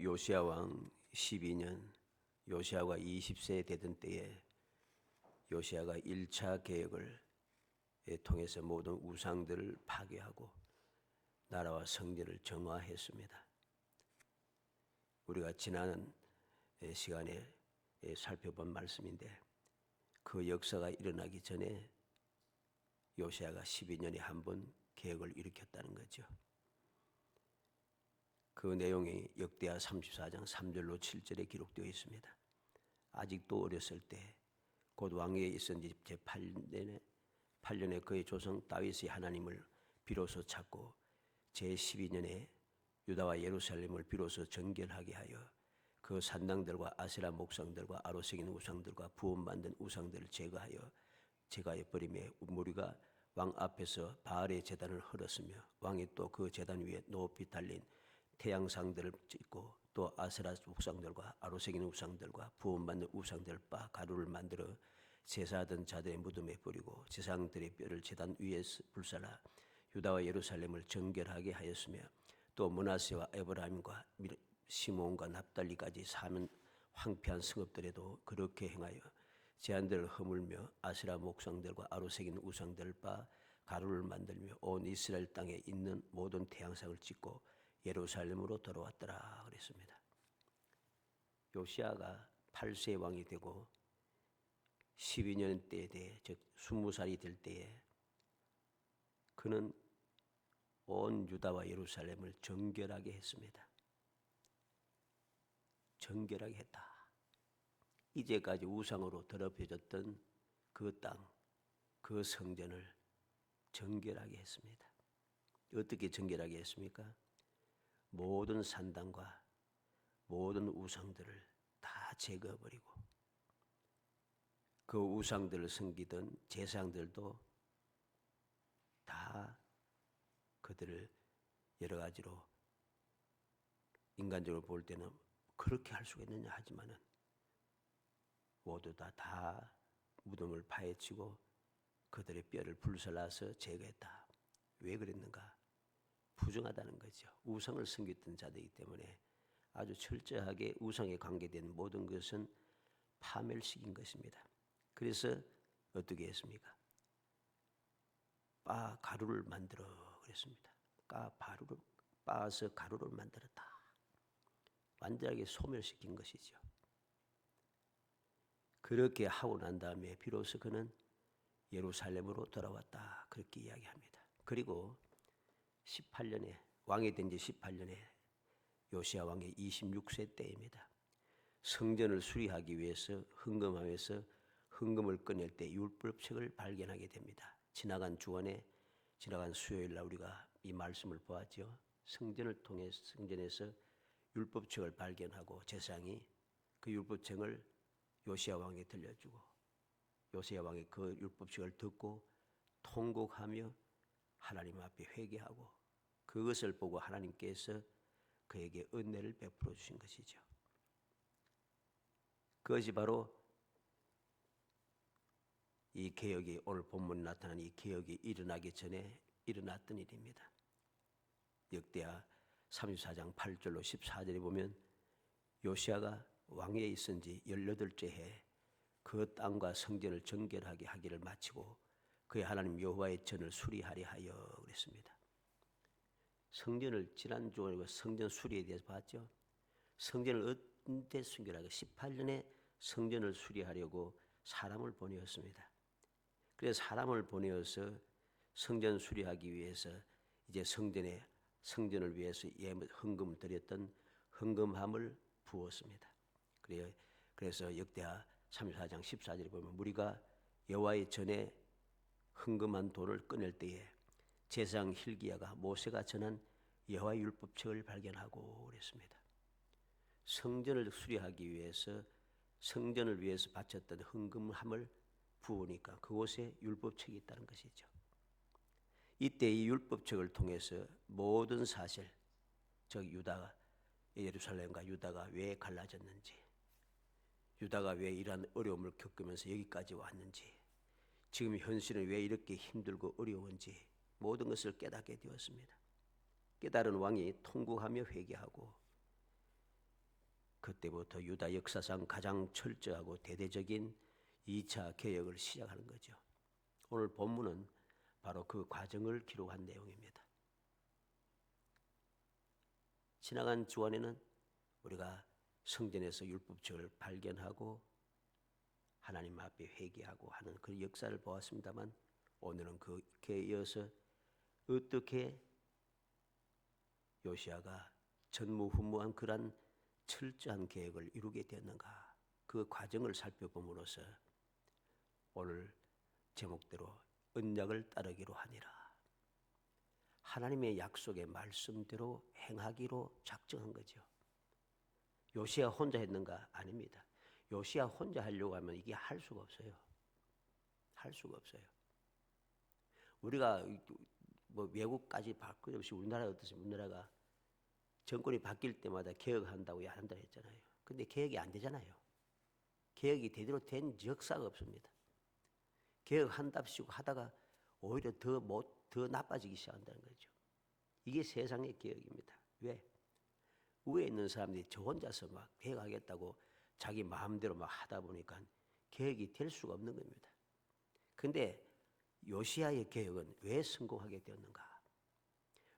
요시야 왕 12년 요시야가 20세 되던 때에 요시야가 1차 개혁을 통해서 모든 우상들을 파괴하고 나라와 성전을 정화했습니다. 우리가 지난 시간에 살펴본 말씀인데 그 역사가 일어나기 전에 요시야가 12년에 한 번 개혁을 일으켰다는 거죠. 그 내용이 역대하 34장 3절로 7절에 기록되어 있습니다. 아직도 어렸을 때 곧 왕위에 있은 지 제8년에 그의 조상 다윗의 하나님을 비로소 찾고 제12년에 유다와 예루살렘을 비로소 정결하게 하여 그 산당들과 아세라 목상들과 아로새긴 우상들과 부음 만든 우상들을 제거하여 버리매 무리가 왕 앞에서 바알의 제단을 헐었으며 왕이 또 그 제단 위에 높이 달린 태양상들을 찍고 또 아세라 우상들과 아로새긴 우상들과 부음 만든 우상들 바 가루를 만들어 제사하던 자들의 무덤에 뿌리고 제사장들의 뼈를 제단 위에 불살라 유다와 예루살렘을 정결하게 하였으며 또 므낫세와 에브라임과 시몬과 납달리까지 사는 황폐한 성읍들에도 그렇게 행하여 제한들을 허물며 아세라 목상들과 아로새긴 우상들 바 가루를 만들며 온 이스라엘 땅에 있는 모든 태양상을 찍고 예루살렘으로 돌아왔더라 그랬습니다. 요시야가 8세 왕이 되고 12년 때에 대해 즉 20살이 될 때에 그는 온 유다와 예루살렘을 정결하게 했습니다. 정결하게 했다. 이제까지 우상으로 더럽혀졌던 그 땅, 그 성전을 정결하게 했습니다. 어떻게 정결하게 했습니까? 모든 산당과 모든 우상들을 다 제거해버리고 그 우상들을 섬기던 제사장들도 다 그들을 여러 가지로 인간적으로 볼 때는 그렇게 할 수가 있느냐 하지만은 모두 다 무덤을 파헤치고 그들의 뼈를 불살라서 제거했다. 왜 그랬는가? 부정하다는 거죠. 우상을 섬겼던 자들이기 때문에 아주 철저하게 우상에 관계된 모든 것은 파멸시킨 것입니다. 그래서 어떻게 했습니까? 빻 가루를 만들어 그랬습니다. 빻아서 가루를 만들었다. 완전하게 소멸시킨 것이죠. 그렇게 하고 난 다음에 비로소 그는 예루살렘으로 돌아왔다. 그렇게 이야기합니다. 그리고 18년에 왕이 된 지 18년에 요시야 왕의 26세 때입니다. 성전을 수리하기 위해서 헌금하면서 헌금을 꺼낼 때 율법책을 발견하게 됩니다. 지나간 주간에 지나간 수요일 날 우리가 이 말씀을 보았죠. 성전을 통해 성전에서 율법책을 발견하고 제사장이 그 율법책을 요시야 왕에게 들려주고 요시야 왕이 그 율법책을 듣고 통곡하며 하나님 앞에 회개하고 그것을 보고 하나님께서 그에게 은혜를 베풀어 주신 것이죠. 그것이 바로 이 개혁이 오늘 본문에 나타난 이 개혁이 일어나기 전에 일어났던 일입니다. 역대하 34장 8절로 14절에 보면 요시야가 왕위에 있은 지 18째 해 그 땅과 성전을 정결하게 하기를 마치고 그의 하나님 여호와의 전을 수리하려 하여 그랬습니다. 성전을 지난주에 성전 수리에 대해서 봤죠. 성전을 언제 순결하게 18년에 성전을 수리하려고 사람을 보내었습니다. 그래서 사람을 보내어서 성전 수리하기 위해서 이제 성전을 위해서 헌금을 드렸던 헌금함을 부었습니다. 그래서 역대하 34장 14절에 보면 무리가 여호와의 전에 헌금한 돈을 꺼낼 때에 제사장 hil기야가 모세가 전한 여호와의 율법책을 발견하고 그랬습니다. 성전을 수리하기 위해서 성전을 위해서 바쳤던 헌금함을 부으니까 그곳에 율법책이 있다는 것이죠. 이때 이 율법책을 통해서 모든 사실, 즉 예루살렘과 유다가 왜 갈라졌는지, 유다가 왜 이러한 어려움을 겪으면서 여기까지 왔는지, 지금 현실은 왜 이렇게 힘들고 어려운지 모든 것을 깨닫게 되었습니다. 깨달은 왕이 통곡하며 회개하고 그때부터 유다 역사상 가장 철저하고 대대적인 2차 개혁을 시작하는 거죠. 오늘 본문은 바로 그 과정을 기록한 내용입니다. 지나간 주간에는 우리가 성전에서 율법책을 발견하고 하나님 앞에 회개하고 하는 그 역사를 보았습니다만, 오늘은 그에 이어서 어떻게 요시야가 전무후무한 그런 철저한 계획을 이루게 되었는가, 그 과정을 살펴봄으로써 오늘 제목대로 언약을 따르기로 하니라, 하나님의 약속의 말씀대로 행하기로 작정한 거죠. 요시야 혼자 했는가? 아닙니다. 요시야 혼자 하려고 하면 이게 할 수가 없어요. 할 수가 없어요. 우리가 뭐 외국까지 바꿀 없이 우리나라 어떻습니까? 우리나라가 정권이 바뀔 때마다 개혁한다고 한다 했잖아요. 근데 개혁이 안 되잖아요. 개혁이 제대로 된 역사가 없습니다. 개혁한답시고 하다가 오히려 더 나빠지기 시작한다는 거죠. 이게 세상의 개혁입니다. 왜? 위에 있는 사람들이 저 혼자서 막 개혁하겠다고 자기 마음대로 막 하다 보니까 개혁이 될 수가 없는 겁니다. 근데 요시야의 개혁은 왜 성공하게 되었는가?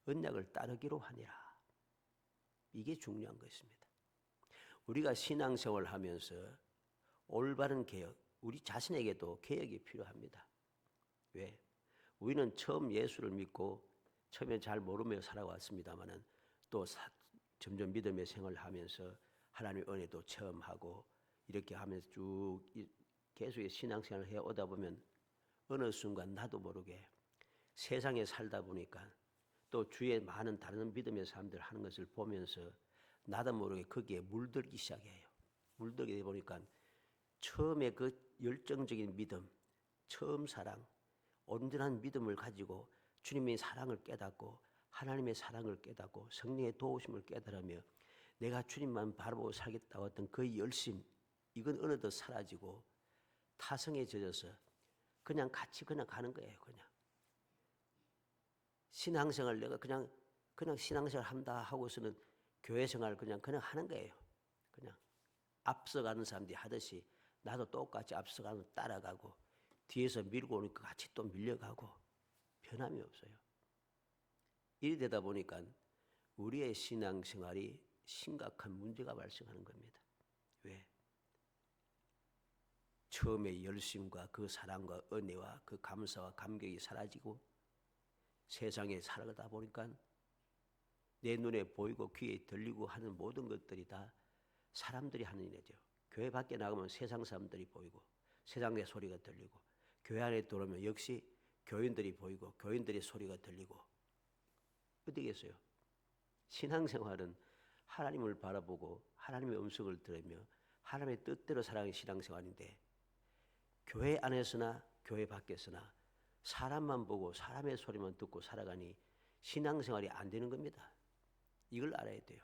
언약을 따르기로 하니라. 이게 중요한 것입니다. 우리가 신앙생활을 하면서 올바른 개혁, 우리 자신에게도 개혁이 필요합니다. 왜? 우리는 처음 예수를 믿고 처음에 잘 모르며 살아왔습니다마는 또 점점 믿음의 생활을 하면서 하나님의 은혜도 체험하고 이렇게 하면서 쭉 계속 신앙생활을 해오다 보면 어느 순간 나도 모르게 세상에 살다 보니까 또 주위에 많은 다른 믿음의 사람들 하는 것을 보면서 나도 모르게 거기에 물들기 시작해요. 물들게 보니까 처음에 그 열정적인 믿음, 처음 사랑, 온전한 믿음을 가지고 주님의 사랑을 깨닫고 하나님의 사랑을 깨닫고 성령의 도우심을 깨달으며 내가 주님만 바라보고 살겠다고 했던 그 열심, 이건 어느덧 사라지고 타성에 젖어서 그냥 같이 그냥 가는 거예요. 그냥 신앙생활 내가 그냥 신앙생활 한다 하고서는 교회생활 그냥 하는 거예요. 그냥 앞서가는 사람들이 하듯이 나도 똑같이 앞서가는 따라가고 뒤에서 밀고 오니까 같이 또 밀려가고 변함이 없어요. 이리 되다 보니까 우리의 신앙생활이 심각한 문제가 발생하는 겁니다. 왜? 처음의 열심과 그 사랑과 은혜와 그 감사와 감격이 사라지고 세상에 살아가다 보니까 내 눈에 보이고 귀에 들리고 하는 모든 것들이 다 사람들이 하는 일이죠. 교회 밖에 나가면 세상 사람들이 보이고 세상의 소리가 들리고 교회 안에 들어오면 역시 교인들이 보이고 교인들의 소리가 들리고 어디겠어요? 신앙생활은 하나님을 바라보고 하나님의 음성을 들으며 하나님의 뜻대로 살아가는 신앙생활인데 교회 안에서나 교회 밖에서나 사람만 보고 사람의 소리만 듣고 살아가니 신앙생활이 안 되는 겁니다. 이걸 알아야 돼요.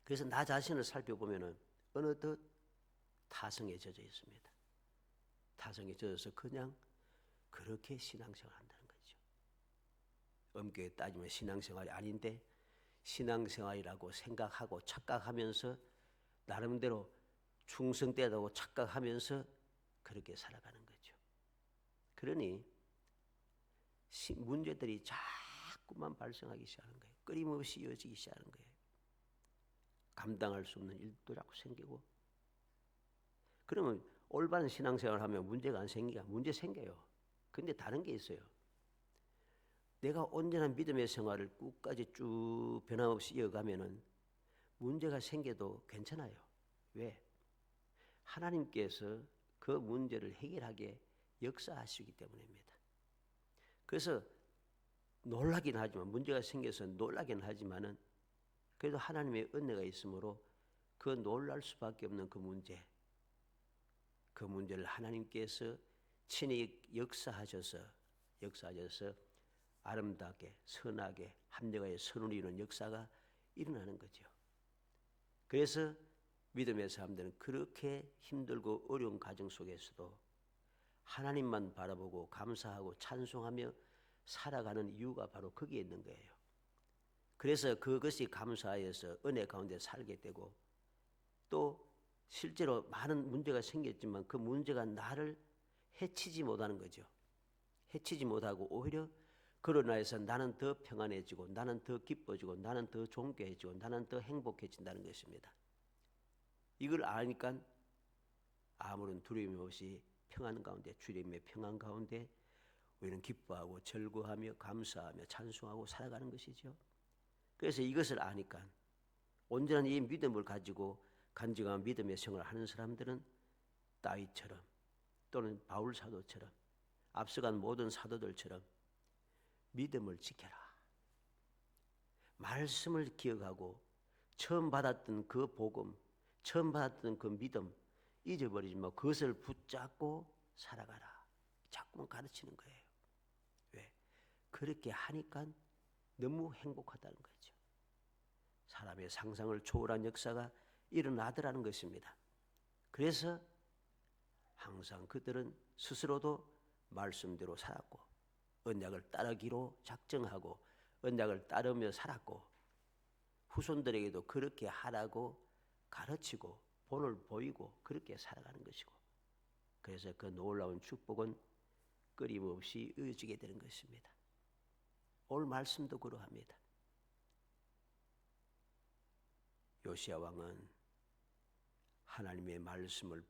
그래서 나 자신을 살펴보면 어느덧 타성에 젖어 있습니다. 타성에 젖어서 그냥 그렇게 신앙생활을 한다는 거죠. 엄격히 따지면 신앙생활이 아닌데 신앙생활이라고 생각하고 착각하면서 나름대로 충성되다고 착각하면서 그렇게 살아가는 거죠. 그러니 문제들이 자꾸만 발생하기 시작하는 거예요. 끊임없이 이어지기 시작하는 거예요. 감당할 수 없는 일도 자꾸 생기고. 그러면 올바른 신앙생활을 하면 문제가 안 생기가? 문제 생겨요. 근데 다른 게 있어요. 내가 온전한 믿음의 생활을 끝까지 쭉 변함없이 이어가면은 문제가 생겨도 괜찮아요. 왜? 하나님께서 그 문제를 해결하게 역사하시기 때문입니다. 그래서 놀라긴 하지만 문제가 생겨서 놀라긴 하지만은 그래도 하나님의 은혜가 있으므로 그 놀랄 수밖에 없는 그 문제를 하나님께서 친히 역사하셔서 아름답게 선하게 합력하여 선을 이루는 역사가 일어나는 거죠. 그래서 믿음의 사람들은 그렇게 힘들고 어려운 과정 속에서도 하나님만 바라보고 감사하고 찬송하며 살아가는 이유가 바로 거기에 있는 거예요. 그래서 그것이 감사하여서 은혜 가운데 살게 되고 또 실제로 많은 문제가 생겼지만 그 문제가 나를 해치지 못하는 거죠. 해치지 못하고 오히려 그러나 해서 나는 더 평안해지고 나는 더 기뻐지고 나는 더 존귀해지고 나는 더 행복해진다는 것입니다. 이걸 아니까 아무런 두려움 없이 평안 가운데, 주님의 평안 가운데 우리는 기뻐하고 즐거워하며 감사하며 찬송하고 살아가는 것이죠. 그래서 이것을 아니까 온전한 이 믿음을 가지고 간증한 믿음의 생활을 하는 사람들은 다윗처럼 또는 바울 사도처럼 앞서간 모든 사도들처럼 믿음을 지켜라. 말씀을 기억하고 처음 받았던 그 복음, 처음 받았던 그 믿음 잊어버리지 말고 그것을 붙잡고 살아가라. 자꾸만 가르치는 거예요. 왜? 그렇게 하니까 너무 행복하다는 거죠. 사람의 상상을 초월한 역사가 일어나더라는 것입니다. 그래서 항상 그들은 스스로도 말씀대로 살았고 언약을 따르기로 작정하고 언약을 따르며 살았고 후손들에게도 그렇게 하라고 가르치고 본을 보이고 그렇게 살아가는 것이고 그래서 그 놀라운 축복은 끊임없이 이어지게 되는 것입니다. 오늘 말씀도 그러합니다. 요시야 왕은 하나님의 말씀을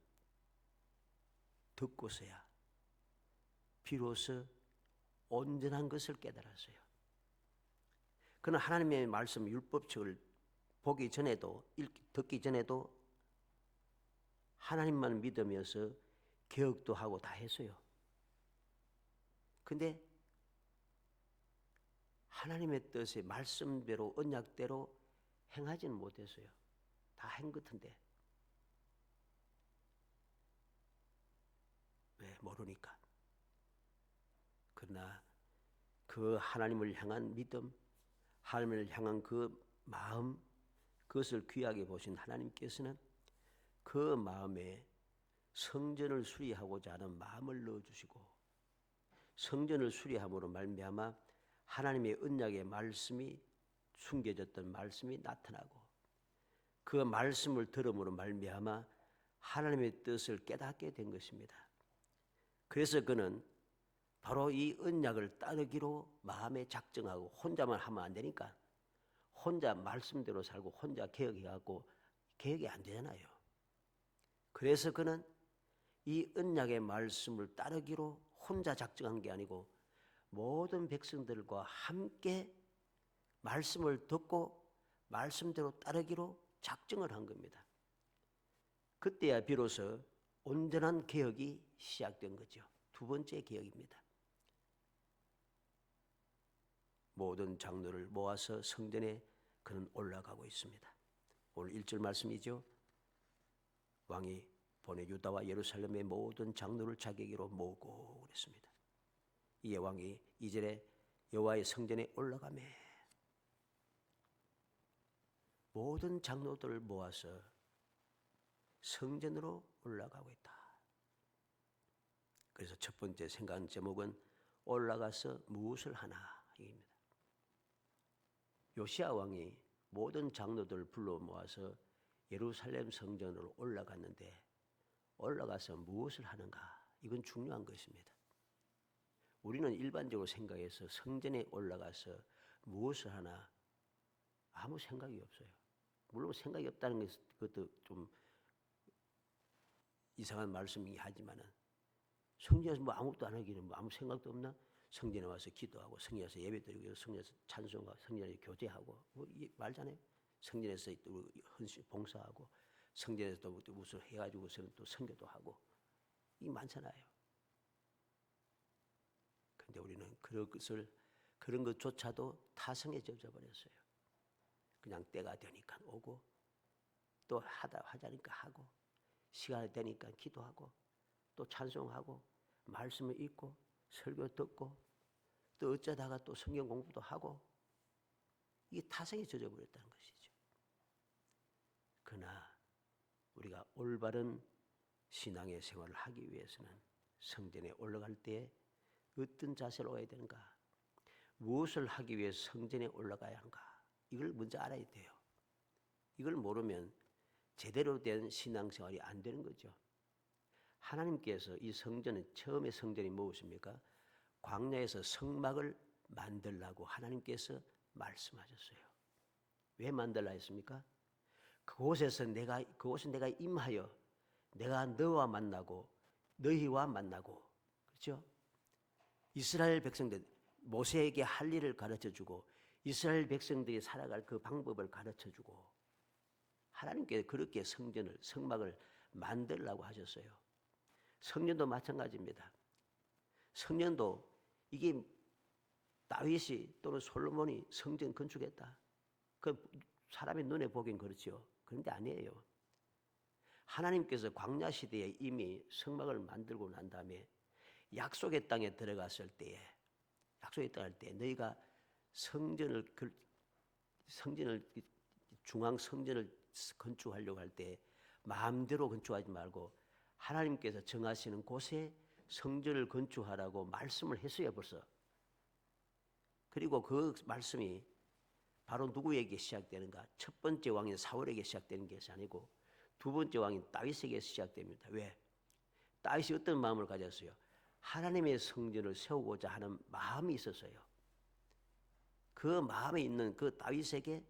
듣고서야 비로소 온전한 것을 깨달았어요. 그는 하나님의 말씀 율법책을 보기 전에도 듣기 전에도 하나님만 믿으면서 개혁도 하고 다 했어요. 근데 하나님의 뜻의 말씀대로 언약대로 행하지는 못했어요. 다 한 같은데. 왜? 모르니까. 그러나 그 하나님을 향한 믿음, 하나님을 향한 그 마음, 그것을 귀하게 보신 하나님께서는 그 마음에 성전을 수리하고자 하는 마음을 넣어주시고 성전을 수리함으로 말미암아 하나님의 언약의 말씀이 숨겨졌던 말씀이 나타나고 그 말씀을 들음으로 말미암아 하나님의 뜻을 깨닫게 된 것입니다. 그래서 그는 바로 이 언약을 따르기로 마음에 작정하고 혼자만 하면 안 되니까 혼자 말씀대로 살고 혼자 개혁해갖고 개혁이 안 되잖아요. 그래서 그는 이 언약의 말씀을 따르기로 혼자 작정한 게 아니고 모든 백성들과 함께 말씀을 듣고 말씀대로 따르기로 작정을 한 겁니다. 그때야 비로소 온전한 개혁이 시작된 거죠. 두 번째 개혁입니다. 모든 장로를 모아서 성전에 그는 올라가고 있습니다. 오늘 1절 말씀이죠. 왕이 보내 유다와 예루살렘의 모든 장로를 자기에게로 모으고 그랬습니다. 이에 왕이 2절에 여호와의 성전에 올라가매 모든 장로들을 모아서 성전으로 올라가고 있다. 그래서 첫 번째 생각한 제목은 올라가서 무엇을 하나 입니다. 요시야 왕이 모든 장로들을 불러 모아서 예루살렘 성전으로 올라갔는데 올라가서 무엇을 하는가? 이건 중요한 것입니다. 우리는 일반적으로 생각해서 성전에 올라가서 무엇을 하나 아무 생각이 없어요. 물론 생각이 없다는 것도 좀 이상한 말씀이긴 하지만은 성전에서 뭐 아무것도 안 하기는 뭐 아무 생각도 없나? 성전에 와서 기도하고 성전에서 예배드리고 성전에서 찬송하고 성전에서 교제하고 뭐 말잖아요. 성전에서 또 헌신 봉사하고 성전에서 또 무슨 해가지고서는 또 선교도 하고 이게 많잖아요. 근데 우리는 그런 것조차도 타성에 젖어버렸어요. 그냥 때가 되니까 오고 또 하자니까 하고 시간이 되니까 기도하고 또 찬송하고 말씀을 읽고 설교 듣고 또 어쩌다가 또 성경 공부도 하고 이게 타성에 젖어버렸다는 것이죠. 그러나 우리가 올바른 신앙의 생활을 하기 위해서는 성전에 올라갈 때 어떤 자세로 와야 되는가? 무엇을 하기 위해서 성전에 올라가야 하는가? 이걸 먼저 알아야 돼요. 이걸 모르면 제대로 된 신앙생활이 안 되는 거죠. 하나님께서 이 성전은 처음에 성전이 무엇입니까? 광야에서 성막을 만들라고 하나님께서 말씀하셨어요. 왜 만들라 했습니까? 그곳에 내가 임하여 내가 너와 만나고 너희와 만나고, 그렇죠? 이스라엘 백성들, 모세에게 할 일을 가르쳐주고 이스라엘 백성들이 살아갈 그 방법을 가르쳐주고, 하나님께 그렇게 성막을 만들라고 하셨어요. 성전도 마찬가지입니다. 성전도 이게 다윗이 또는 솔로몬이 성전 건축했다, 그 사람의 눈에 보기엔 그렇죠. 그런데 아니에요. 하나님께서 광야 시대에 이미 성막을 만들고 난 다음에 약속의 땅에 들어갔을 때에, 약속의 땅에 때 너희가 중앙 성전을 건축하려고 할 때 마음대로 건축하지 말고 하나님께서 정하시는 곳에 성전을 건축하라고 말씀을 했어요, 벌써. 그리고 그 말씀이 바로 누구에게 시작되는가? 첫 번째 왕인 사울에게 시작되는 것이 아니고 두 번째 왕인 다윗에게 시작됩니다. 왜? 다윗이 어떤 마음을 가졌어요? 하나님의 성전을 세우고자 하는 마음이 있었어요. 그 마음에 있는 그 다윗에게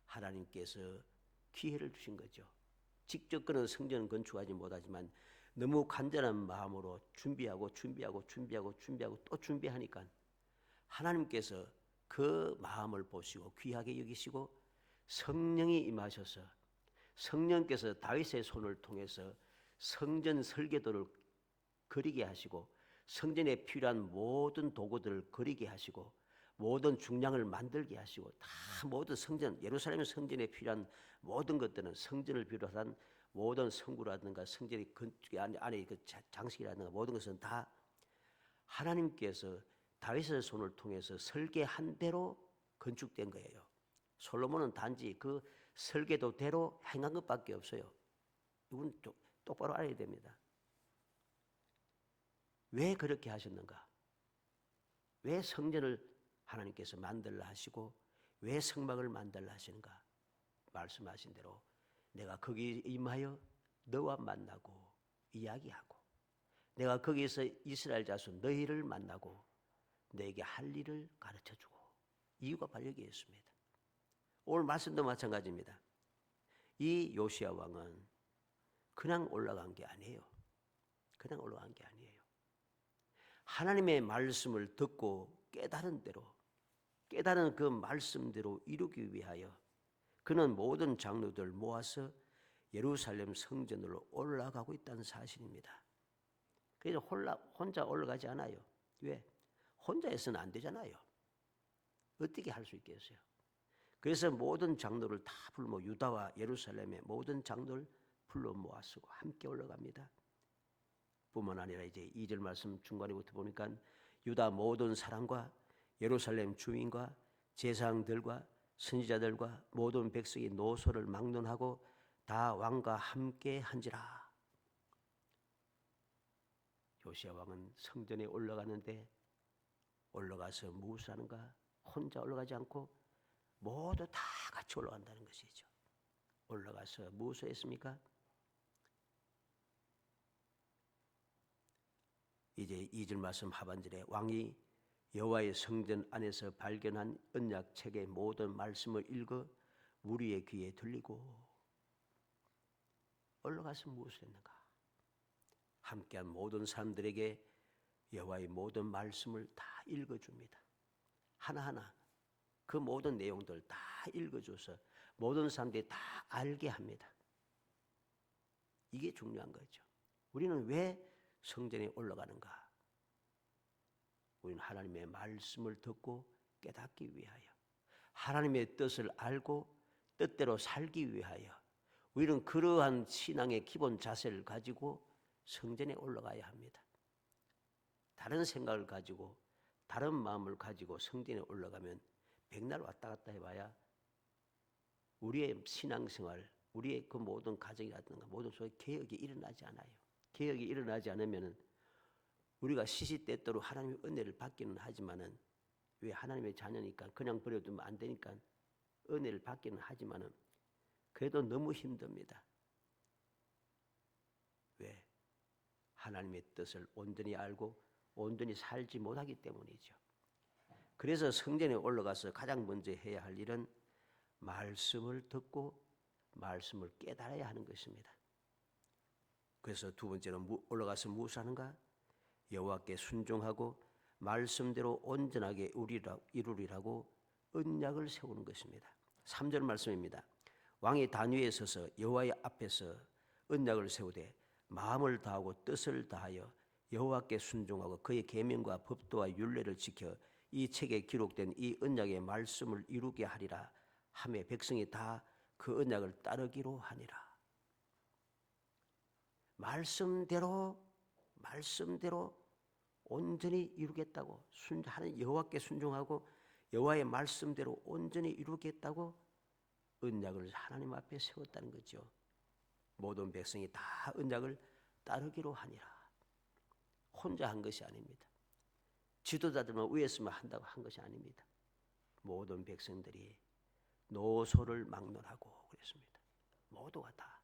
하나님께서 기회를 주신 거죠. 직접 그는 성전을 건축하지 못하지만 너무 간절한 마음으로 준비하고 또 준비하니까 하나님께서 그 마음을 보시고 귀하게 여기시고 성령이 임하셔서 성령께서 다윗의 손을 통해서 성전 설계도를 그리게 하시고 성전에 필요한 모든 도구들을 그리게 하시고 모든 중량을 만들게 하시고 다 모든 성전, 예루살렘 성전에 필요한 모든 것들은 성전을 비롯한 모든 성구라든가 성전의 안에 그 장식이라든가 모든 것은 다 하나님께서 다윗의 손을 통해서 설계한 대로 건축된 거예요. 솔로몬은 단지 그 설계도대로 행한 것밖에 없어요. 이건 똑바로 알아야 됩니다. 왜 그렇게 하셨는가? 왜 성전을 하나님께서 만들라 하시고 왜 성막을 만들라 하시는가? 말씀하신 대로 내가 거기 임하여 너와 만나고 이야기하고 내가 거기에서 이스라엘 자손 너희를 만나고 너에게 할 일을 가르쳐주고, 이유가 바로 여기에 있습니다. 오늘 말씀도 마찬가지입니다. 이 요시야 왕은 그냥 올라간 게 아니에요. 그냥 올라간 게 아니에요. 하나님의 말씀을 듣고 깨달은 그 말씀대로 이루기 위하여 그는 모든 장로들 모아서 예루살렘 성전으로 올라가고 있다는 사실입니다. 그래서 혼자 올라가지 않아요. 왜? 혼자 해서는 안 되잖아요. 어떻게 할 수 있겠어요? 그래서 모든 장로를 다 불러 유다와 예루살렘의 모든 장로를 불러 모아쓰고 함께 올라갑니다. 뿐만 아니라 이제 2절 말씀 중간에부터 보니까 유다 모든 사람과 예루살렘 주민과 제사장들과 선지자들과 모든 백성이 노소를 막론하고 다 왕과 함께 한지라. 요시야 왕은 성전에 올라가는데 올라가서 무엇을 하는가? 혼자 올라가지 않고 모두 다 같이 올라간다는 것이죠. 올라가서 무엇을 했습니까? 이제 2절 말씀 하반절에 왕이 여호와의 성전 안에서 발견한 언약책의 모든 말씀을 읽어 우리의 귀에 들리고, 올라가서 무엇을 했는가? 함께한 모든 사람들에게 여호와의 모든 말씀을 다 읽어줍니다. 하나하나 그 모든 내용들 다 읽어줘서 모든 사람들이 다 알게 합니다. 이게 중요한 거죠. 우리는 왜 성전에 올라가는가? 우리는 하나님의 말씀을 듣고 깨닫기 위하여, 하나님의 뜻을 알고 뜻대로 살기 위하여 우리는 그러한 신앙의 기본 자세를 가지고 성전에 올라가야 합니다. 다른 생각을 가지고 다른 마음을 가지고 성전에 올라가면 백날 왔다 갔다 해봐야 우리의 신앙생활, 우리의 그 모든 가정이라든가 모든 소위 개혁이 일어나지 않아요. 개혁이 일어나지 않으면 우리가 시시때때로 하나님의 은혜를 받기는 하지만은, 왜? 하나님의 자녀니까 그냥 버려두면 안 되니까 은혜를 받기는 하지만은 그래도 너무 힘듭니다. 하나님의 뜻을 온전히 알고 온전히 살지 못하기 때문이죠. 그래서 성전에 올라가서 가장 먼저 해야 할 일은 말씀을 듣고 말씀을 깨달아야 하는 것입니다. 그래서 두 번째는 올라가서 무엇을 하는가? 여호와께 순종하고 말씀대로 온전하게 이루리라고 언약을 세우는 것입니다. 3절 말씀입니다. 왕이 단 위에 서서 여호와의 앞에서 언약을 세우되 마음을 다하고 뜻을 다하여 여호와께 순종하고 그의 계명과 법도와 율례를 지켜 이 책에 기록된 이 언약의 말씀을 이루게 하리라 하며 백성이 다 그 언약을 따르기로 하니라. 말씀대로 온전히 이루겠다고 하는 여호와께 순종하고 여호와의 말씀대로 온전히 이루겠다고 언약을 하나님 앞에 세웠다는 거죠. 모든 백성이 다 언약을 따르기로 하니라. 혼자 한 것이 아닙니다. 지도자들만 위에서만 한다고 한 것이 아닙니다. 모든 백성들이 노소를 막론하고 그랬습니다. 모두가 다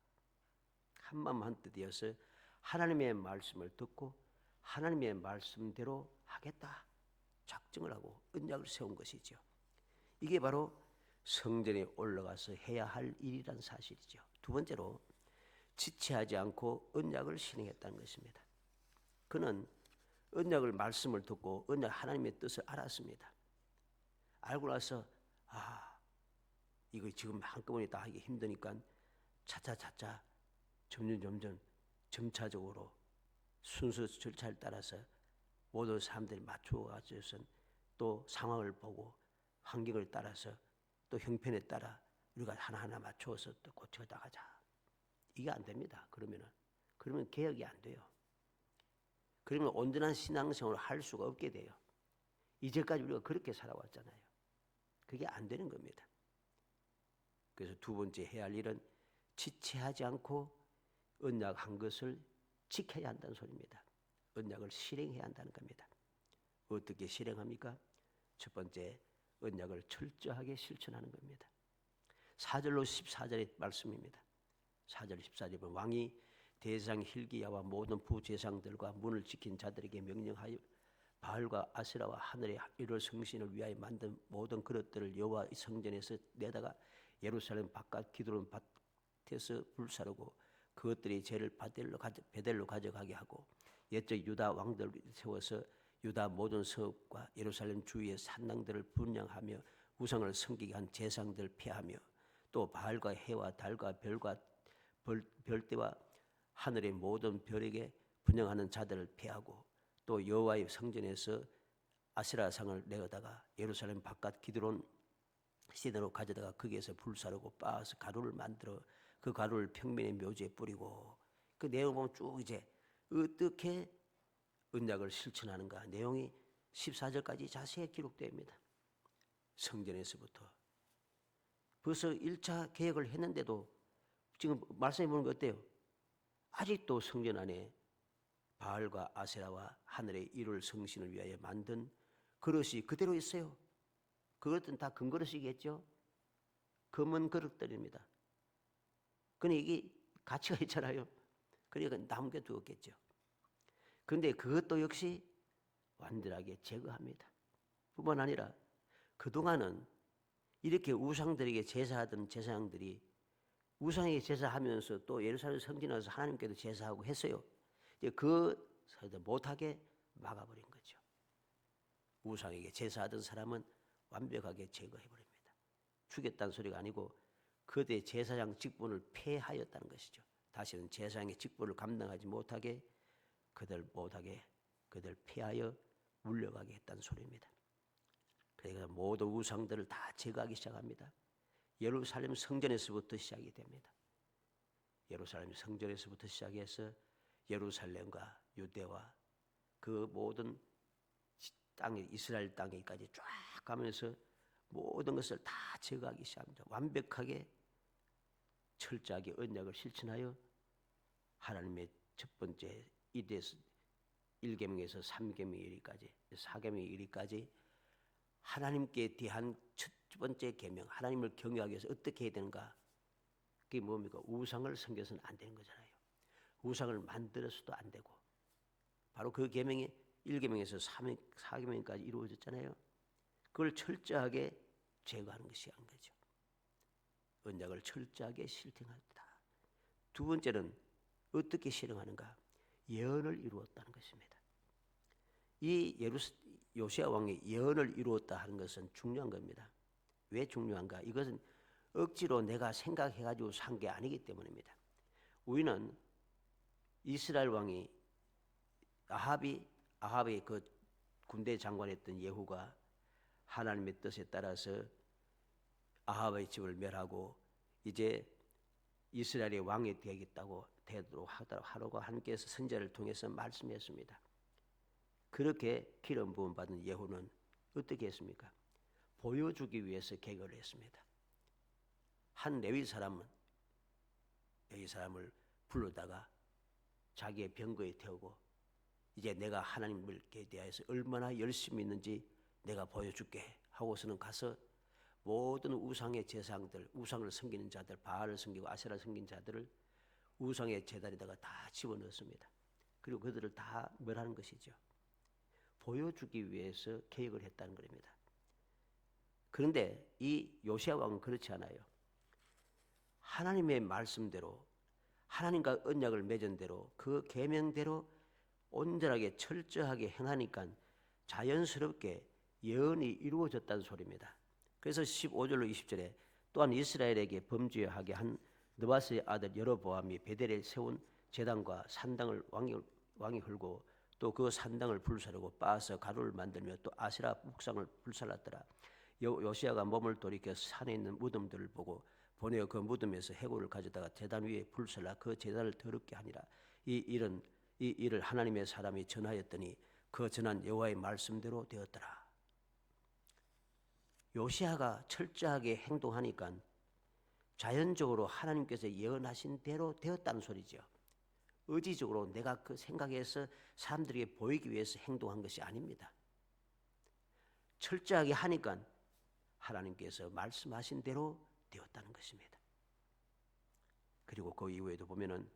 한마음 한뜻이어서 하나님의 말씀을 듣고 하나님의 말씀대로 하겠다 작정을 하고 언약을 세운 것이죠. 이게 바로 성전에 올라가서 해야 할 일이란 사실이죠. 두 번째로 지체하지 않고 언약을 실행했다는 것입니다. 그는 언약을 말씀을 듣고 언약 하나님의 뜻을 알았습니다. 알고 나서 이거 지금 한꺼번에 다 하기 힘드니까 차차 점차적으로 순서 절차를 따라서 모든 사람들이 맞춰가지고서 또 상황을 보고 환경을 따라서 또 형편에 따라 우리가 하나하나 맞춰서 또 고쳐 나가자. 이게 안 됩니다. 그러면 개혁이 안 돼요. 그러면 온전한 신앙생활을 할 수가 없게 돼요. 이제까지 우리가 그렇게 살아왔잖아요. 그게 안 되는 겁니다. 그래서 두 번째 해야 할 일은 지체하지 않고 언약한 것을 지켜야 한다는 소리입니다. 언약을 실행해야 한다는 겁니다. 어떻게 실행합니까? 첫 번째, 언약을 철저하게 실천하는 겁니다. 4절로 14절의 말씀입니다. 4절 14절에 보면 왕이 대제사장 hil기야와 모든 부제사장들과 문을 지킨 자들에게 명령하여 바알과 아세라와 하늘의 이를 성신을 위하여 만든 모든 그릇들을 여호와 성전에서 내다가 예루살렘 바깥 기드론 밭에서 불사르고 그것들이 죄를 베델로 가져가게 하고 옛적 유다 왕들을 세워서 유다 모든 성읍과 예루살렘 주위의 산당들을 분양하며 우상을 섬기게 한 제사장들 폐하며 또 바알과 해와 달과 별과 별대와 하늘의 모든 별에게 분양하는 자들을 폐하고 또 여호와의 성전에서 아세라상을 내어다가 예루살렘 바깥 기드론 시내로 가져다가 거기에서 불사르고 빻아서 가루를 만들어 그 가루를 평면의 묘지에 뿌리고 그 내용을 보면 쭉 이제 어떻게 언약을 실천하는가 내용이 14절까지 자세히 기록됩니다. 성전에서부터 벌써 1차 개혁을 했는데도 지금 말씀해 보는 거 어때요? 아직도 성전 안에 바알과 아세라와 하늘의 일월 성신을 위하여 만든 그릇이 그대로 있어요. 그것은 다 금그릇이겠죠. 금은 그릇들입니다. 근데 이게 가치가 있잖아요. 그러니까 남겨두었겠죠. 그런데 그것도 역시 완전하게 제거합니다. 뿐만 아니라 그동안은 이렇게 우상들에게 제사하던 제사장들이 우상에게 제사하면서 또 예루살렘 성전에 와서 하나님께도 제사하고 했어요. 그것을 못하게 막아버린 거죠. 우상에게 제사하던 사람은 완벽하게 제거해버립니다. 죽였다는 소리가 아니고 그들의 제사장 직분을 폐하였다는 것이죠. 다시는 제사장의 직분을 감당하지 못하게 그들 폐하여 물려가게 했다는 소리입니다. 그러니까 모든 우상들을 다 제거하기 시작합니다. 예루살렘 성전에서부터 시작이 됩니다. 예루살렘 성전에서부터 시작해서 예루살렘과 유대와 그 모든 땅에 이스라엘 땅에까지 쫙 가면서 모든 것을 다 제거하기 시작합니다. 완벽하게 철저하게 언약을 실천하여 하나님의 첫 번째 1계명에서 3계명 이르기까지 4계명 이르기까지 하나님께 대한 첫 번째 계명, 하나님을 경외하기 위해서 어떻게 해야 되는가? 그게 뭡니까? 우상을 섬겨서는 안 되는 거잖아요. 우상을 만들어서도 안 되고 바로 그 계명이 1계명에서 4계명까지 이루어졌잖아요. 그걸 철저하게 제거하는 것이 한 거죠. 언약을 철저하게 실행했다. 두 번째는 어떻게 실행하는가? 예언을 이루었다는 것입니다. 이 요시야 왕이 예언을 이루었다 하는 것은 중요한 겁니다. 왜 중요한가? 이것은 억지로 내가 생각해가지고 산 게 아니기 때문입니다. 우리는 이스라엘 왕이 아합의 그 군대 장관이었던 예후가 하나님의 뜻에 따라서 아합의 집을 멸하고 이제 이스라엘의 왕이 되겠다고 되도록 하라고 하나님께서 선지자를 통해서 말씀했습니다. 그렇게 기름 부음 받은 예후는 어떻게 했습니까? 보여주기 위해서 계획을 했습니다. 한 레위 사람을 불러다가 자기의 병거에 태우고 이제 내가 하나님께 대해서 얼마나 열심히 있는지 내가 보여줄게 하고서는 가서 모든 우상의 제사장들, 우상을 섬기는 자들, 바알을 섬기고 아세라를 섬기는 자들을 우상의 제단에다가 다 집어넣습니다. 그리고 그들을 다 멸하는 것이죠. 보여주기 위해서 계획을 했다는 겁니다. 그런데 이 요시야 왕은 그렇지 않아요. 하나님의 말씀대로 하나님과 언약을 맺은 대로 그 계명대로 온전하게 철저하게 행하니까 자연스럽게 예언이 이루어졌다는 소리입니다. 그래서 15절로 20절에 또한 이스라엘에게 범죄하게 한 느바스의 아들 여로보암이 베델에 세운 제단과 산당을 왕이 헐고 또 그 산당을 불사르고 빻아서 가루를 만들며 또 아세라 묵상을 불살랐더라. 요시야가 몸을 돌이켜 산에 있는 무덤들을 보고 보내어 그 무덤에서 해골을 가져다가 제단 위에 불살라 그 제단을 더럽게 하니라. 이 일을 하나님의 사람이 전하였더니 그 전한 여호와의 말씀대로 되었더라. 요시야가 철저하게 행동하니까 자연적으로 하나님께서 예언하신 대로 되었다는 소리죠. 의지적으로 내가 그 생각해서 사람들에게 보이기 위해서 행동한 것이 아닙니다. 철저하게 하니까 하나님께서 말씀하신 대로 되었다는 것입니다. 그리고 그 이후에도 보면은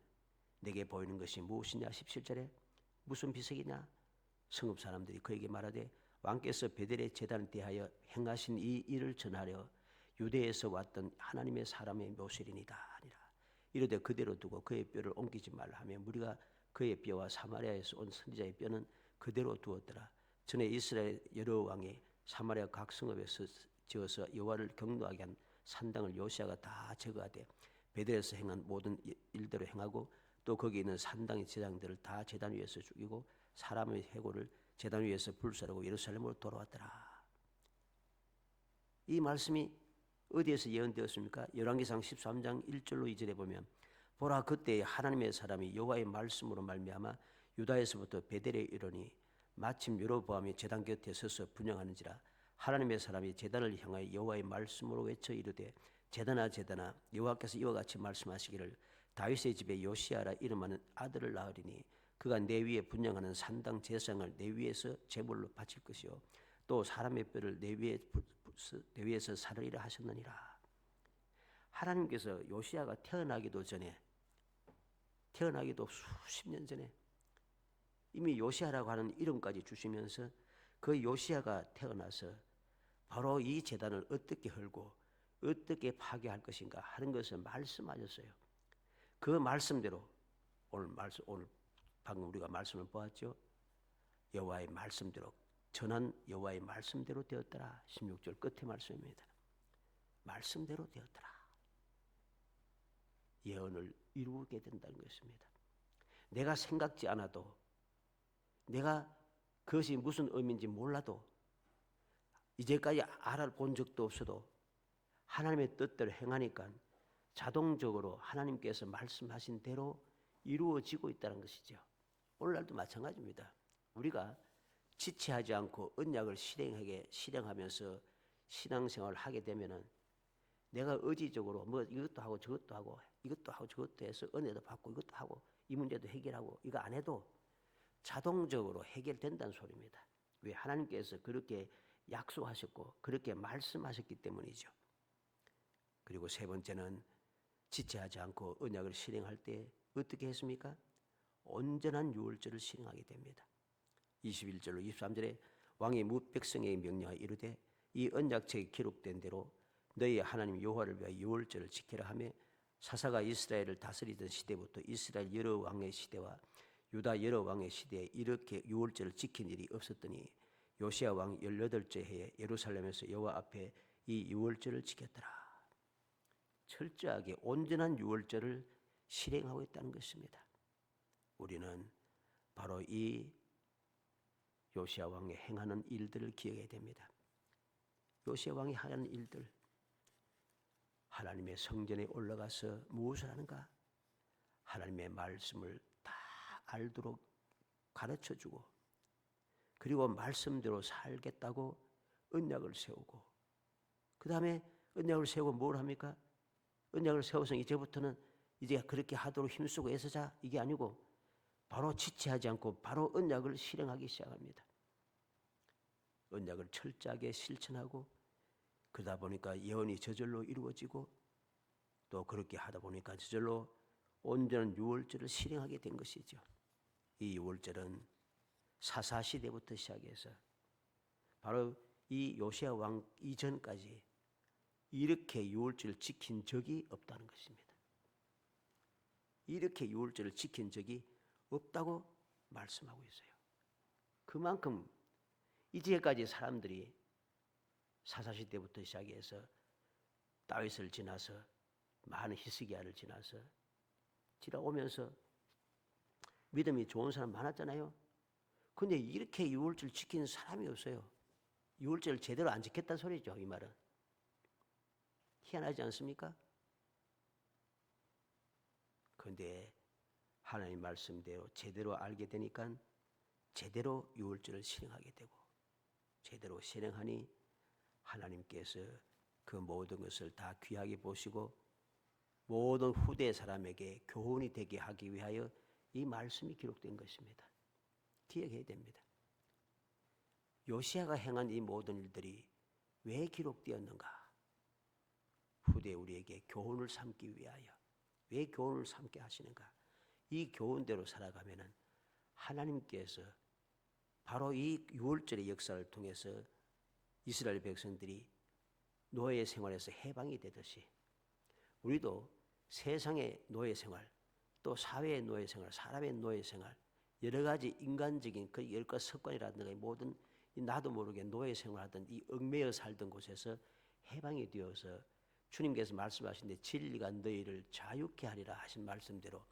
내게 보이는 것이 무엇이냐 17절에 무슨 비석이냐 성읍 사람들이 그에게 말하되 왕께서 베델의 제단을 대하여 행하신 이 일을 전하려 유대에서 왔던 하나님의 사람의 묘실이니이다 하니라. 이르되 그대로 두고 그의 뼈를 옮기지 말라 하며 무리가 그의 뼈와 사마리아에서 온 선지자의 뼈는 그대로 두었더라. 전에 이스라엘 여러 왕이 사마리아 각 성읍에서 지어서 여호와를 경노하게 한 산당을 요시야가 다 제거하되 베델에서 행한 모든 일대로 행하고 또 거기 있는 산당의 제장들을 다 제단 위에서 죽이고 사람의 해골을 제단 위에서 불사르고 예루살렘으로 돌아왔더라. 이 말씀이 어디에서 예언되었습니까? 열왕기상 13장 1절로 2절에 보면 보라 그때 하나님의 사람이 여호와의 말씀으로 말미암아 유다에서부터 베델에 이르니 마침 여로보암이 제단 곁에 서서 분향하는지라 하나님의 사람이 제단을 향하여 여호와의 말씀으로 외쳐 이르되 제단아 제단아 여호와께서 이와 같이 말씀하시기를 다윗의 집에 요시야라 이름하는 아들을 낳으리니 그가 내 위에 분향하는 산당 제사장을 내 위에서 제물로 바칠 것이요 또 사람의 뼈를 내 위에서 사르리라 하셨느니라. 하나님께서 요시야가 태어나기도 수십 년 전에 이미 요시야라고 하는 이름까지 주시면서 그 요시야가 태어나서 바로 이 제단을 어떻게 헐고 어떻게 파괴할 것인가 하는 것을 말씀하셨어요. 그 말씀대로 오늘 방금 우리가 말씀을 보았죠. 여호와의 말씀대로 전한 여호와의 말씀대로 되었더라. 16절 끝에 말씀입니다. 말씀대로 되었더라. 예언을 이루게 된다는 것입니다. 내가 생각지 않아도 내가 그것이 무슨 의미인지 몰라도 이제까지 알아본 적도 없어도 하나님의 뜻대로 행하니까 자동적으로 하나님께서 말씀하신 대로 이루어지고 있다는 것이죠. 오늘날도 마찬가지입니다. 우리가 지체하지 않고 언약을 실행하면서 신앙생활을 하게 되면은 내가 의지적으로 뭐 이것도 하고 저것도 하고 이것도 하고 저것도 해서 은혜도 받고 이것도 하고 이 문제도 해결하고 이거 안 해도 자동적으로 해결된다는 소리입니다. 왜? 하나님께서 그렇게 약속하셨고 그렇게 말씀하셨기 때문이죠. 그리고 세 번째는 지체하지 않고 언약을 실행할 때 어떻게 했습니까? 온전한 유월절을 실행하게 됩니다. 21절로 23절에 왕이 뭇 백성에게 명령하여 이르되 이 언약책에 기록된 대로 너희 하나님 여호와를 위하여 유월절을 지키라 하며 사사가 이스라엘을 다스리던 시대부터 이스라엘 여러 왕의 시대와 유다 여러 왕의 시대에 이렇게 유월절을 지킨 일이 없었더니 요시야 왕 18째 해에 예루살렘에서 여호와 앞에 이 유월절을 지켰더라. 철저하게 온전한 유월절을 실행하고 있다는 것입니다. 우리는 바로 이 요시야 왕이 행하는 일들을 기억해야 됩니다. 요시야 왕이 하는 일들, 하나님의 성전에 올라가서 무엇을 하는가? 하나님의 말씀을 다 알도록 가르쳐주고 그리고 말씀대로 살겠다고 언약을 세우고 그 다음에 언약을 세우고 뭘 합니까? 언약을 세워서 이제부터는 이제 그렇게 하도록 힘쓰고 애쓰자 이게 아니고 바로 지체하지 않고 바로 언약을 실행하기 시작합니다. 언약을 철저하게 실천하고 그러다 보니까 예언이 저절로 이루어지고 또 그렇게 하다 보니까 저절로 온전한 유월절을 실행하게 된 것이죠. 이 유월절은 사사시대부터 시작해서 바로 이 요시야 왕 이전까지 이렇게 유월절을 지킨 적이 없다는 것입니다. 이렇게 유월절을 지킨 적이 없다고 말씀하고 있어요. 그만큼 이제까지 사람들이 사사시대부터 시작해서 다윗을 지나서 많은 히스기야를 지나서 지나오면서 믿음이 좋은 사람 많았잖아요. 근데 이렇게 유월절 지키는 사람이 없어요. 유월절을 제대로 안 지켰다는 소리죠. 이 말은. 희한하지 않습니까? 그런데 하나님 말씀대로 제대로 알게 되니까 제대로 유월절을 실행하게 되고 제대로 실행하니 하나님께서 그 모든 것을 다 귀하게 보시고 모든 후대 사람에게 교훈이 되게 하기 위하여 이 말씀이 기록된 것입니다. 기억해야 됩니다. 요시야가 행한 이 모든 일들이 왜 기록되었는가? 후대 우리에게 교훈을 삼기 위하여. 왜 교훈을 삼게 하시는가? 이 교훈대로 살아가면은 하나님께서 바로 이 유월절의 역사를 통해서 이스라엘 백성들이 노예 생활에서 해방이 되듯이 우리도 세상의 노예 생활, 또 사회의 노예 생활, 사람의 노예 생활, 여러 가지 인간적인 그 여러 가지 습관이라든가 모든 나도 모르게 노예 생활하던 이 얽매여 살던 곳에서 해방이 되어서 주님께서 말씀하신 데 진리가 너희를 자유케 하리라 하신 말씀대로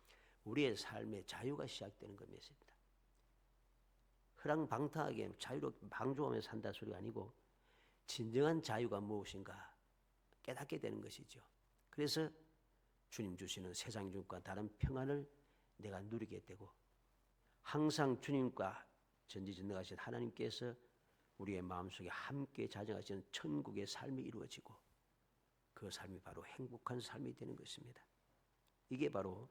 우리의 삶의 자유가 시작되는 것입니다. 허랑방탕하게 자유롭게 방종하면서 산다 소리가 아니고 진정한 자유가 무엇인가 깨닫게 되는 것이죠. 그래서 주님 주시는 세상 중과 다른 평안을 내가 누리게 되고 항상 주님과 전지전능하신 하나님께서 우리의 마음속에 함께 자정하시는 천국의 삶이 이루어지고 그 삶이 바로 행복한 삶이 되는 것입니다. 이게 바로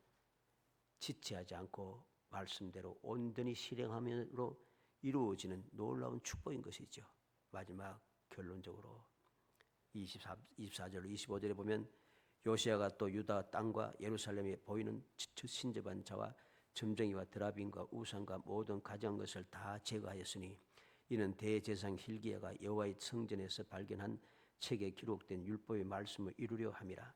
지체하지 않고 말씀대로 온전히 실행함으로 이루어지는 놀라운 축복인 것이죠. 마지막 결론적으로 24절로 25절에 보면 요시야가 또 유다 땅과 예루살렘에 보이는 신접한 자와 점쟁이와 드라빈과 우상과 모든 가져간 것을 다 제거하였으니 이는 대제사장 hil기야가 여호와의 성전에서 발견한 책에 기록된 율법의 말씀을 이루려 함이라.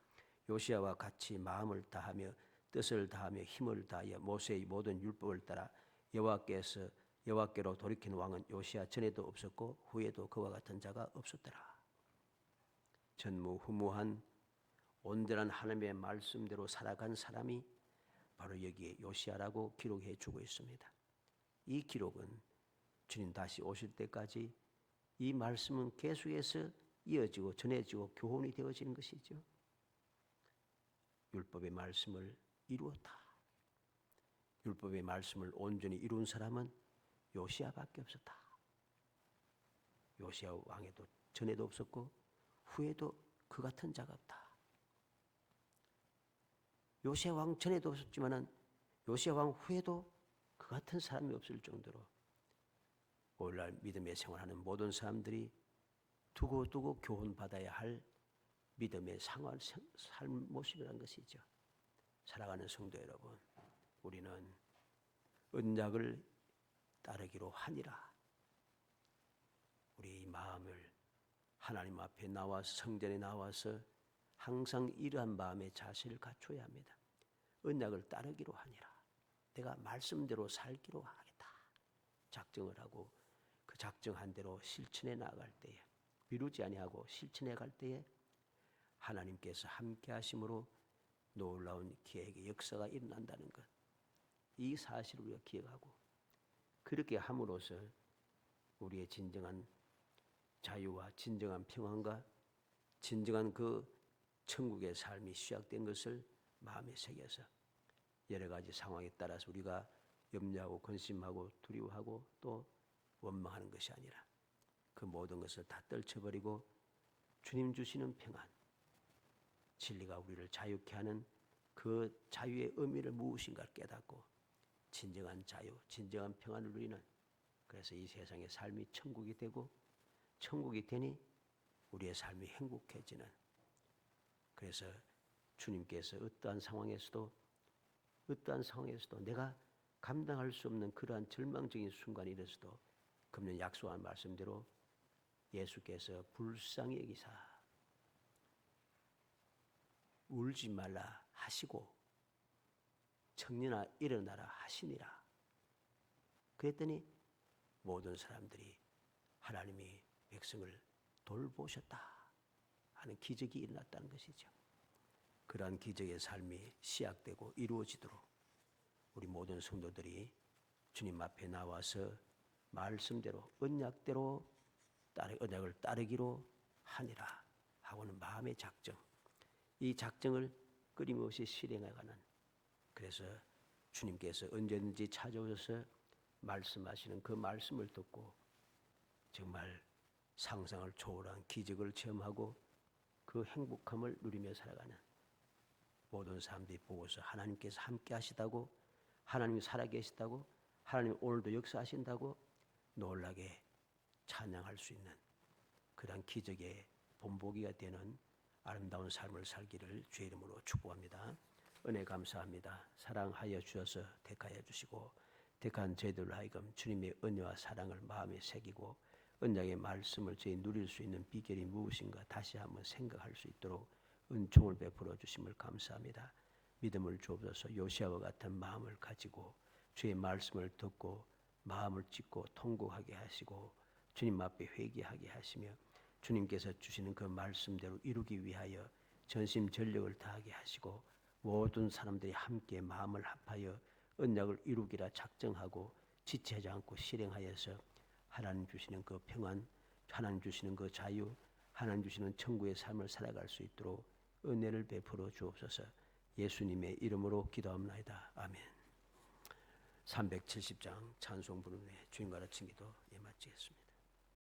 요시야와 같이 마음을 다하며 뜻을 다하며 힘을 다하여 모세의 모든 율법을 따라 여호와께로 돌이킨 왕은 요시야 전에도 없었고 후에도 그와 같은 자가 없었더라. 전무후무한 온전한 하나님의 말씀대로 살아간 사람이 바로 여기에 요시야라고 기록해 주고 있습니다. 이 기록은 주님 다시 오실 때까지 이 말씀은 계속해서 이어지고 전해지고 교훈이 되어지는 것이죠. 율법의 말씀을 이루었다. 율법의 말씀을 온전히 이룬 사람은 요시야밖에 없었다. 요시야 왕에도 전에도 없었고 후에도 그 같은 자가 없다. 요시야 왕 전에도 없었지만은 요시야 왕 후에도 그 같은 사람이 없을 정도로 오늘날 믿음의 생활하는 모든 사람들이 두고두고 교훈받아야 할 믿음의 삶 모습이라는 것이죠. 살아가는 성도 여러분, 우리는 언약을 따르기로 하니라. 우리의 마음을 하나님 앞에 나와서 성전에 나와서 항상 이러한 마음의 자세를 갖춰야 합니다. 언약을 따르기로 하니라. 내가 말씀대로 살기로 하겠다. 작정을 하고 그 작정한 대로 실천해 나갈 때에, 미루지 아니하고 실천해 갈 때에 하나님께서 함께 하심으로 놀라운 계획의 역사가 일어난다는 것, 이 사실을 우리가 기억하고 그렇게 함으로써 우리의 진정한 자유와 진정한 평안과 진정한 그 천국의 삶이 시작된 것을 마음에 새겨서 여러 가지 상황에 따라서 우리가 염려하고 근심하고 두려워하고 또 원망하는 것이 아니라 그 모든 것을 다 떨쳐버리고 주님 주시는 평안, 진리가 우리를 자유케 하는 그 자유의 의미를 무엇인가를 깨닫고 진정한 자유, 진정한 평안을 누리는, 그래서 이 세상의 삶이 천국이 되고 천국이 되니 우리의 삶이 행복해지는, 그래서 주님께서 어떠한 상황에서도 내가 감당할 수 없는 그러한 절망적인 순간이 있어도 금년 약속한 말씀대로 예수께서 불쌍히 여기사 울지 말라 하시고 청년아 일어나라 하시니라. 그랬더니 모든 사람들이 하나님이 백성을 돌보셨다 하는 기적이 일어났다는 것이죠. 그러한 기적의 삶이 시작되고 이루어지도록 우리 모든 성도들이 주님 앞에 나와서 말씀대로 언약대로 언약을 따르기로 하니라 하고는 마음의 작정, 이 작정을 끊임없이 실행해가는, 그래서 주님께서 언제든지 찾아오셔서 말씀하시는 그 말씀을 듣고 정말 상상을 초월한 기적을 체험하고 그 행복함을 누리며 살아가는 모든 사람들이 보고서 하나님께서 함께 하시다고, 하나님이 살아계시다고, 하나님 오늘도 역사하신다고 놀라게 찬양할 수 있는 그런 기적의 본보기가 되는 아름다운 삶을 살기를 주의 이름으로 축복합니다. 은혜 감사합니다. 사랑하여 주셔서 택하여 주시고 택한 저희들로 하여금 주님의 은혜와 사랑을 마음에 새기고 언약의 말씀을 저희 누릴 수 있는 비결이 무엇인가 다시 한번 생각할 수 있도록 은총을 베풀어 주심을 감사합니다. 믿음을 주옵소서. 요시아와 같은 마음을 가지고 주의 말씀을 듣고 마음을 찢고 통곡하게 하시고 주님 앞에 회개하게 하시며 주님께서 주시는 그 말씀대로 이루기 위하여 전심전력을 다하게 하시고 모든 사람들이 함께 마음을 합하여 언약을 이루기라 작정하고 지체하지 않고 실행하여서 하나님 주시는 그 평안, 하나님 주시는 그 자유, 하나님 주시는 천국의 삶을 살아갈 수 있도록 은혜를 베풀어 주옵소서. 예수님의 이름으로 기도합니다. 아멘. 370장 찬송 부르는 주님과 같이 기도 마치겠습니다.